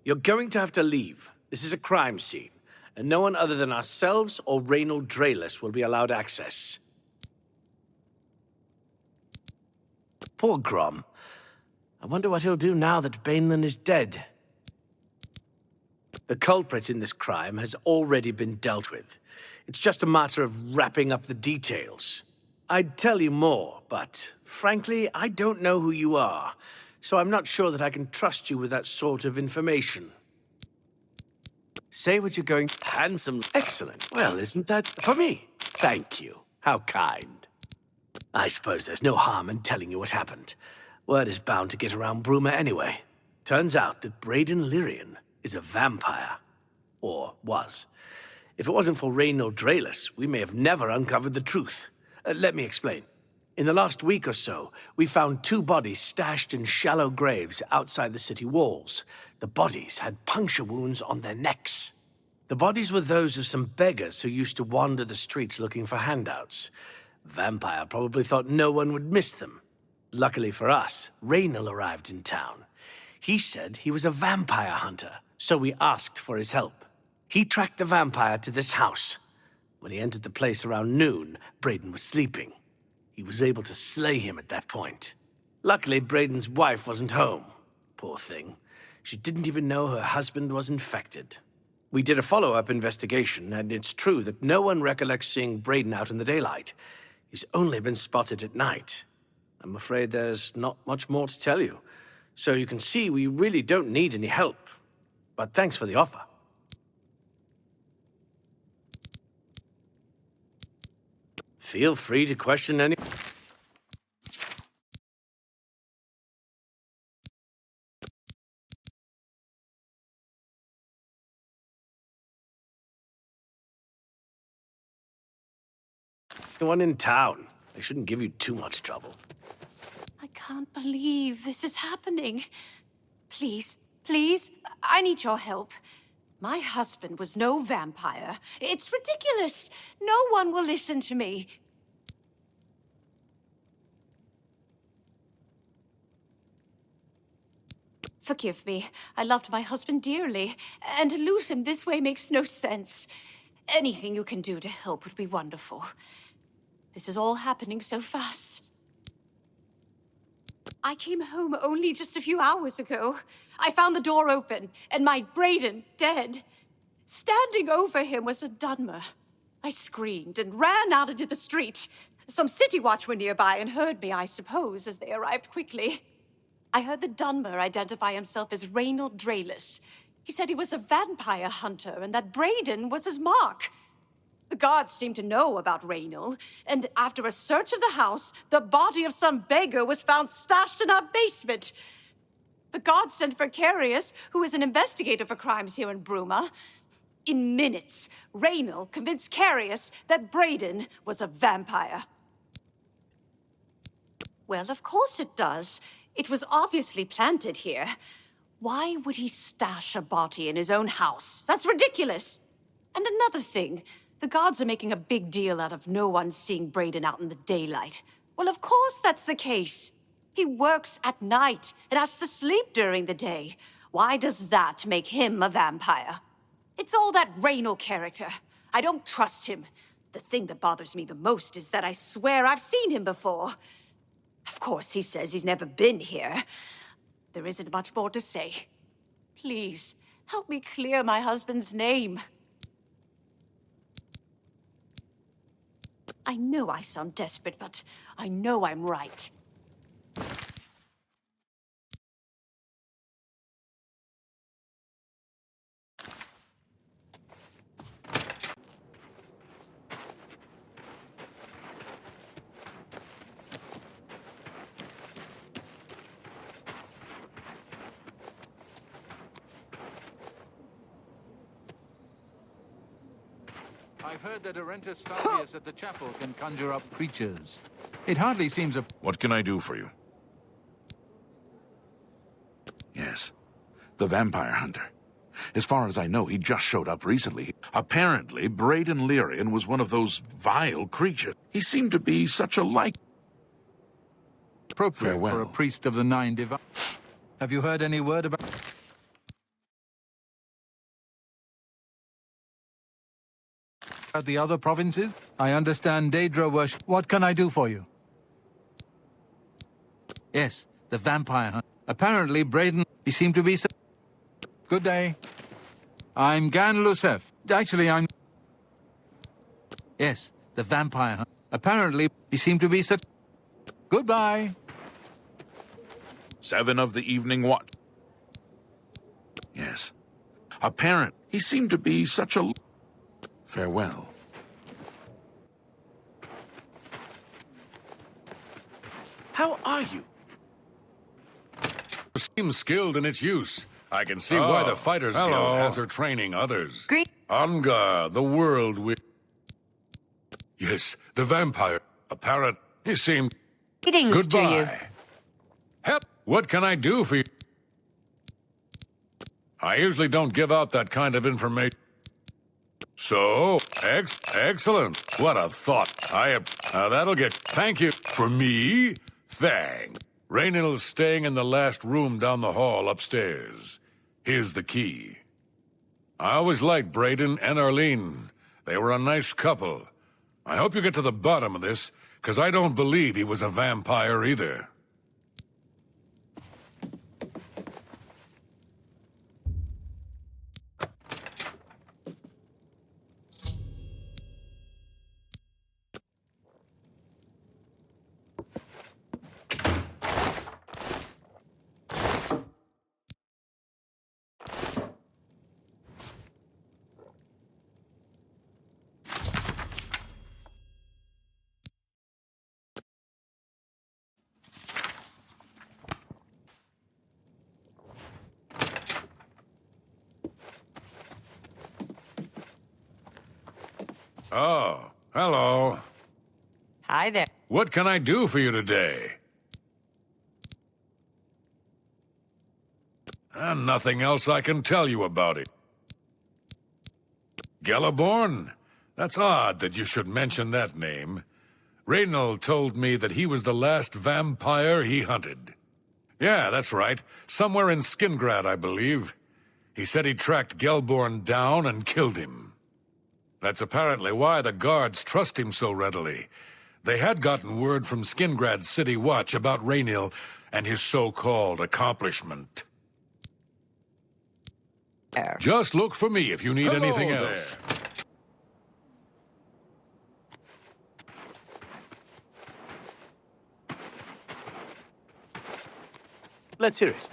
You're going to have to leave. This is a crime scene, and no one other than ourselves or Raynil Drayless will be allowed access. Poor Grom. I wonder what he'll do now that Bainland is dead. The culprit in this crime has already been dealt with. It's just a matter of wrapping up the details. I'd tell you more, but frankly, I don't know who you are, so I'm not sure that I can trust you with that sort of information. Say what you're going... Handsome. Excellent. Well, isn't that for me? Thank you. How kind. I suppose there's no harm in telling you what happened. Word is bound to get around Bruma anyway. Turns out that Brayden Lyrian is a vampire. Or was. If it wasn't for Raynil Drayless, we may have never uncovered the truth. Let me explain. In the last week or so, we found 2 bodies stashed in shallow graves outside the city walls. The bodies had puncture wounds on their necks. The bodies were those of some beggars who used to wander the streets looking for handouts. Vampire probably thought no one would miss them. Luckily for us, Raynil arrived in town. He said he was a vampire hunter, so we asked for his help. He tracked the vampire to this house. When he entered the place around noon, Brayden was sleeping. He was able to slay him at that point. Luckily, Brayden's wife wasn't home. Poor thing. She didn't even know her husband was infected. We did a follow-up investigation, and it's true that no one recollects seeing Brayden out in the daylight. He's only been spotted at night. I'm afraid there's not much more to tell you. So you can see we really don't need any help. But thanks for the offer. Feel free to question any... Anyone in town. They shouldn't give you too much trouble. I can't believe this is happening. Please, please, I need your help. My husband was no vampire. It's ridiculous. No one will listen to me. Forgive me. I loved my husband dearly, and to lose him this way makes no sense. Anything you can do to help would be wonderful. This is all happening so fast. I came home only just a few hours ago. I found the door open, and my Brayden dead. Standing over him was a Dunmer. I screamed and ran out into the street. Some city watch were nearby and heard me, I suppose, as they arrived quickly. I heard the Dunmer identify himself as Raynil Drayless. He said he was a vampire hunter and that Brayden was his mark. The guards seemed to know about Raynil, and after a search of the house, the body of some beggar was found stashed in our basement. The guards sent for Carius, who is an investigator for crimes here in Bruma. In minutes, Raynil convinced Carius that Brayden was a vampire. Well, of course it does. It was obviously planted here. Why would he stash a body in his own house? That's ridiculous! And another thing, the guards are making a big deal out of no one seeing Brayden out in the daylight. Well, of course that's the case. He works at night and has to sleep during the day. Why does that make him a vampire? It's all that Raynil character. I don't trust him. The thing that bothers me the most is that I swear I've seen him before. Of course, he says he's never been here. There isn't much more to say. Please, help me clear my husband's name. I know I sound desperate, but I know I'm right. I've heard that Arentus Falvius at the chapel can conjure up creatures. It hardly seems a... What can I do for you? Yes, the vampire hunter. As far as I know, he just showed up recently. Apparently, Brayden Lyrian was one of those vile creatures. He seemed to be such a like... appropriate Farewell. for a priest of the Nine Divines. Have you heard any word about... At the other provinces? I understand Daedra worship. What can I do for you? Yes, the vampire hunt. Apparently, Braden, he seemed to be so... Good day. I'm Gan Lusef. Actually, I'm... Yes, the vampire hunt. Apparently, he seemed to be so... Goodbye. 7 of the evening watch. Yes. Apparent. He seemed to be such a... Farewell. How are you? Seems skilled in its use. I can see why the Fighters Guild has her training others. Great. Anga, the world with... Yes, the vampire. Apparent. He seemed... Greetings to you. Goodbye. Help. What can I do for you? I usually don't give out that kind of information. So, excellent. What a thought. That'll get... Thank you. For me? Thanks. Raynil's staying in the last room down the hall upstairs. Here's the key. I always liked Braden and Arlene. They were a nice couple. I hope you get to the bottom of this, because I don't believe he was a vampire either. Oh, hello. Hi there. What can I do for you today? Nothing else I can tell you about it. Gelaborn? That's odd that you should mention that name. Raynil told me that he was the last vampire he hunted. Yeah, that's right. Somewhere in Skingrad, I believe. He said he tracked Gelborn down and killed him. That's apparently why the guards trust him so readily. They had gotten word from Skingrad's City Watch about Raynil and his so-called accomplishment. Just look for me if you need anything else. Let's hear it.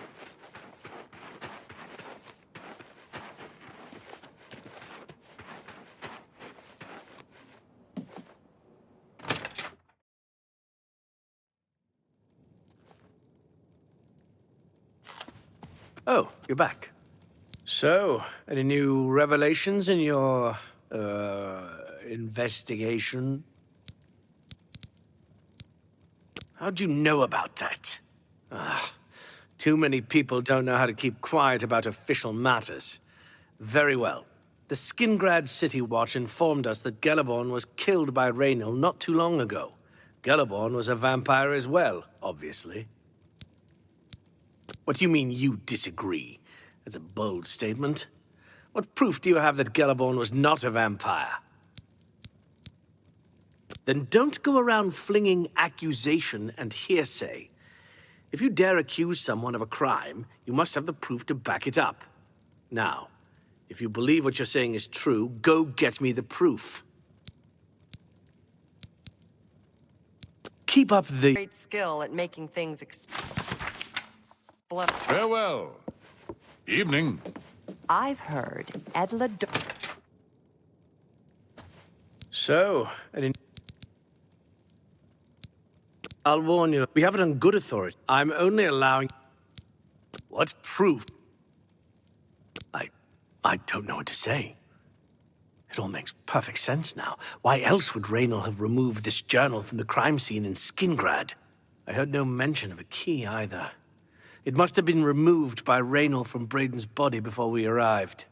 Oh, you're back. So, any new revelations in your, investigation? How'd you know about that? Too many people don't know how to keep quiet about official matters. Very well. The Skingrad City Watch informed us that Gelaborn was killed by Raynil not too long ago. Gelaborn was a vampire as well, obviously. What do you mean you disagree? That's a bold statement. What proof do you have that Gelaborn was not a vampire? Then don't go around flinging accusation and hearsay. If you dare accuse someone of a crime, you must have the proof to back it up. Now, if you believe what you're saying is true, go get me the proof. Keep up the... Great skill at making things explode. Farewell. Evening. I've heard Edla... So, I'll warn you, we have it on good authority. I'm only allowing... What proof? I don't know what to say. It all makes perfect sense now. Why else would Raynil have removed this journal from the crime scene in Skingrad? I heard no mention of a key either. It must have been removed by Raynil from Braden's body before we arrived.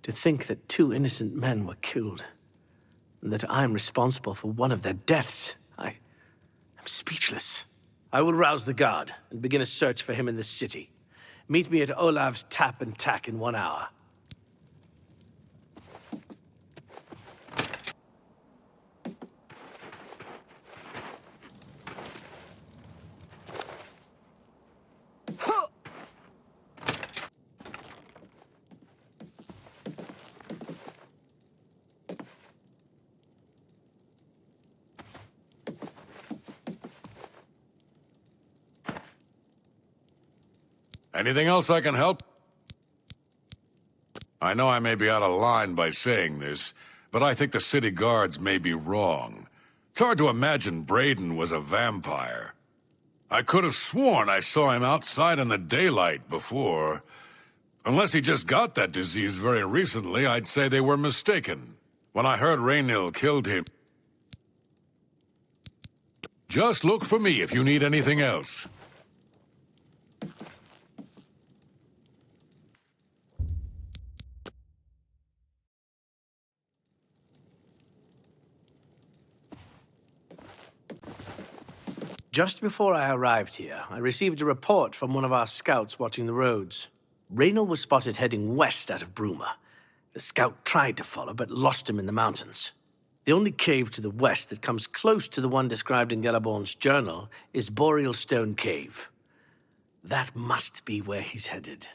To think that 2 innocent men were killed, and that I'm responsible for one of their deaths, I'm speechless. I will rouse the guard and begin a search for him in the city. Meet me at Olav's Tap and Tack in 1 hour. Anything else I can help? I know I may be out of line by saying this, but I think the city guards may be wrong. It's hard to imagine Braden was a vampire. I could have sworn I saw him outside in the daylight before. Unless he just got that disease very recently, I'd say they were mistaken. When I heard Raynil killed him... Just look for me if you need anything else. Just before I arrived here, I received a report from one of our scouts watching the roads. Raynil was spotted heading west out of Bruma. The scout tried to follow, but lost him in the mountains. The only cave to the west that comes close to the one described in Galaborn's journal is Boreal Stone Cave. That must be where he's headed.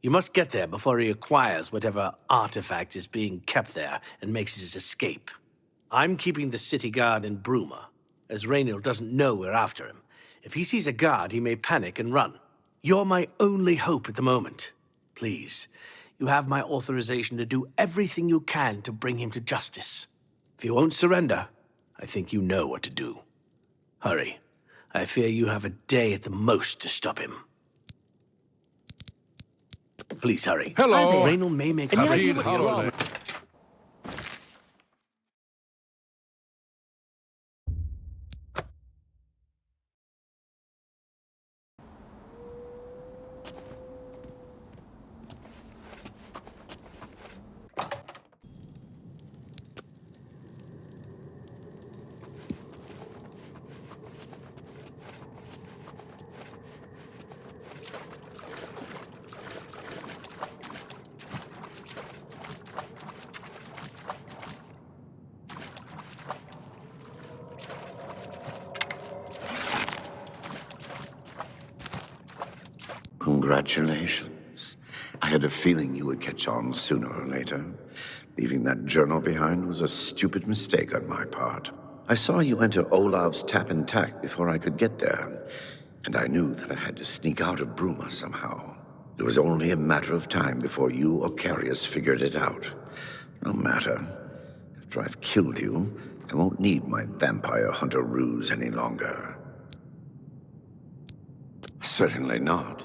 You must get there before he acquires whatever artifact is being kept there and makes his escape. I'm keeping the city guard in Bruma, as Raynil doesn't know we're after him. If he sees a guard, he may panic and run. You're my only hope at the moment. Please, you have my authorization to do everything you can to bring him to justice. If he won't surrender, I think you know what to do. Hurry. I fear you have a day at the most to stop him. Please hurry. Hello. Raynil may make Havid Holiday. Congratulations. I had a feeling you would catch on sooner or later. Leaving that journal behind was a stupid mistake on my part. I saw you enter Olav's tap and tack before I could get there, and I knew that I had to sneak out of Bruma somehow. It was only a matter of time before you or Carius figured it out. No matter. After I've killed you, I won't need my vampire hunter ruse any longer. Certainly not.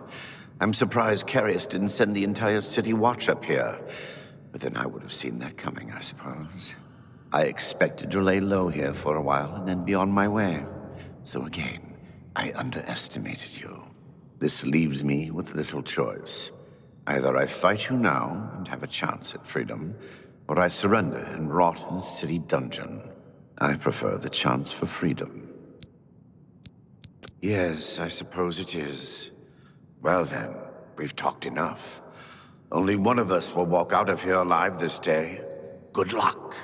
I'm surprised Carius didn't send the entire city watch up here. But then I would have seen that coming, I suppose. I expected to lay low here for a while and then be on my way. So again, I underestimated you. This leaves me with little choice. Either I fight you now and have a chance at freedom, or I surrender and rot in a city dungeon. I prefer the chance for freedom. Yes, I suppose it is. Well then, we've talked enough. Only one of us will walk out of here alive this day. Good luck.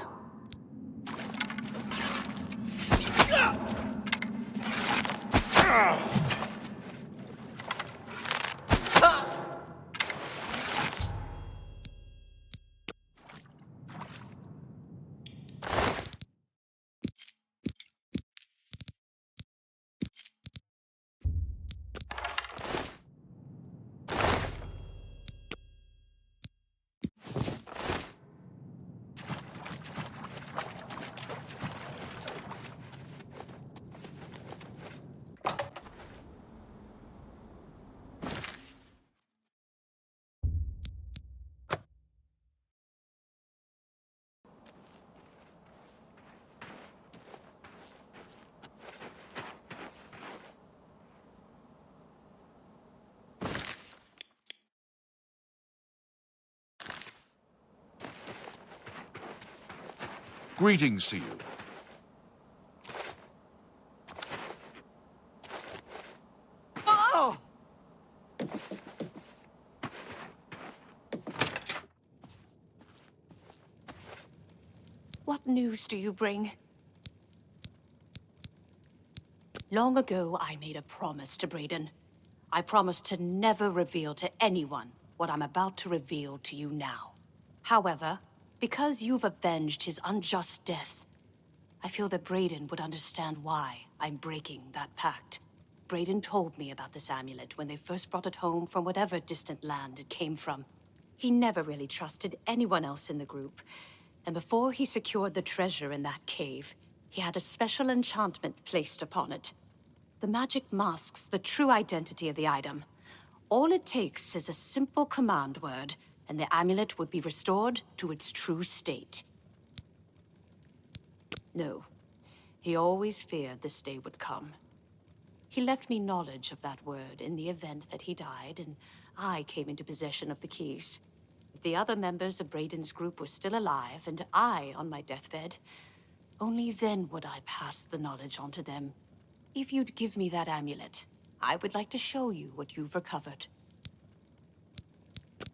Greetings to you. Oh! What news do you bring? Long ago, I made a promise to Braden. I promised to never reveal to anyone what I'm about to reveal to you now. However, because you've avenged his unjust death, I feel that Braden would understand why I'm breaking that pact. Brayden told me about this amulet when they first brought it home from whatever distant land it came from. He never really trusted anyone else in the group, and before he secured the treasure in that cave, he had a special enchantment placed upon it. The magic masks the true identity of the item. All it takes is a simple command word, and the amulet would be restored to its true state. No, he always feared this day would come. He left me knowledge of that word in the event that he died, and I came into possession of the keys. If the other members of Brayden's group were still alive, and I on my deathbed, only then would I pass the knowledge on to them. If you'd give me that amulet, I would like to show you what you've recovered.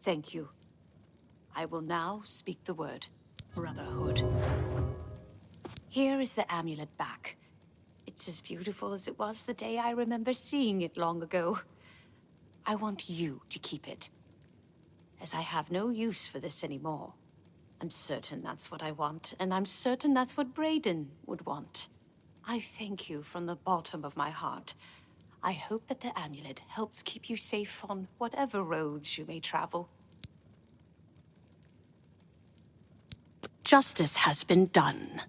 Thank you. I will now speak the word, Brotherhood. Here is the amulet back. It's as beautiful as it was the day I remember seeing it long ago. I want you to keep it, as I have no use for this anymore. I'm certain that's what I want, and I'm certain that's what Brayden would want. I thank you from the bottom of my heart. I hope that the amulet helps keep you safe on whatever roads you may travel. Justice has been done.